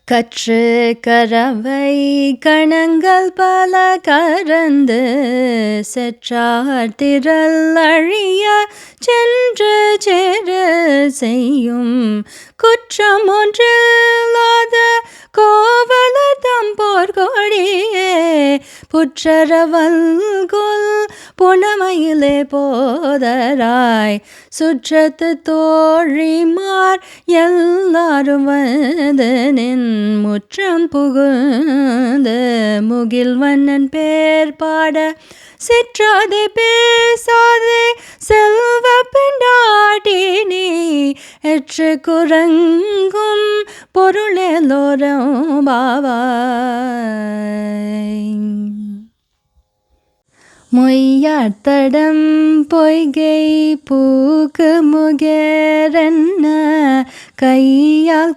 கற்று கரவை கணங்கள் பல கரந்து செற்றார் திரள் அழிய சென்று சேர செய்யும் குற்றம் ஒன்றில்லாத கோவலர் தம்போர் கொடியே புற்றரவல்குல் புனமயிலே போதராய் சுற்றத்து தோழிமார் எல்லாரும் வந்து நின் முற்றம் புகுந்து முகில் வண்ணன் பேர் பாட சிற்றாதே பேசாதே செல்வ பெண்டாட்டினி எற்று குரங்கும் பொருளெல்லோரும் பாவாய். மொய்யாத்தடம் பொய்கை பூக்கு முகேரன்ன கையால்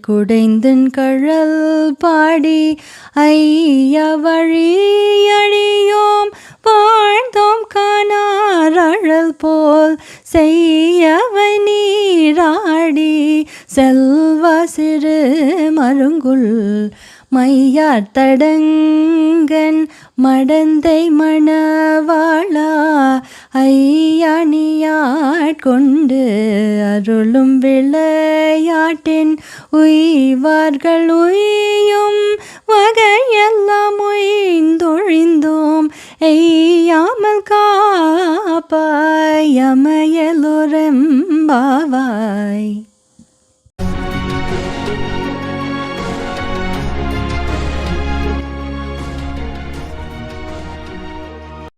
குடைந்துன் கழல் பாடி ஐயா வழியழியோம் வாழ்ந்தோம் காணார் அழல் போல் செய்யவை நீராடி செல்வ சிறு மருங்குல் மையார் தடங்கன் மடந்தை மணவாளா ஐயாணியாட்கொண்டு அருளும் விளையாட்டின் உய்வார்கள் உய்யும் வகையெல்லாம் உய்ந்தொழிந்தோம் எய்யாமல் காப்பாய் அமையலொரெம்பாவாய்.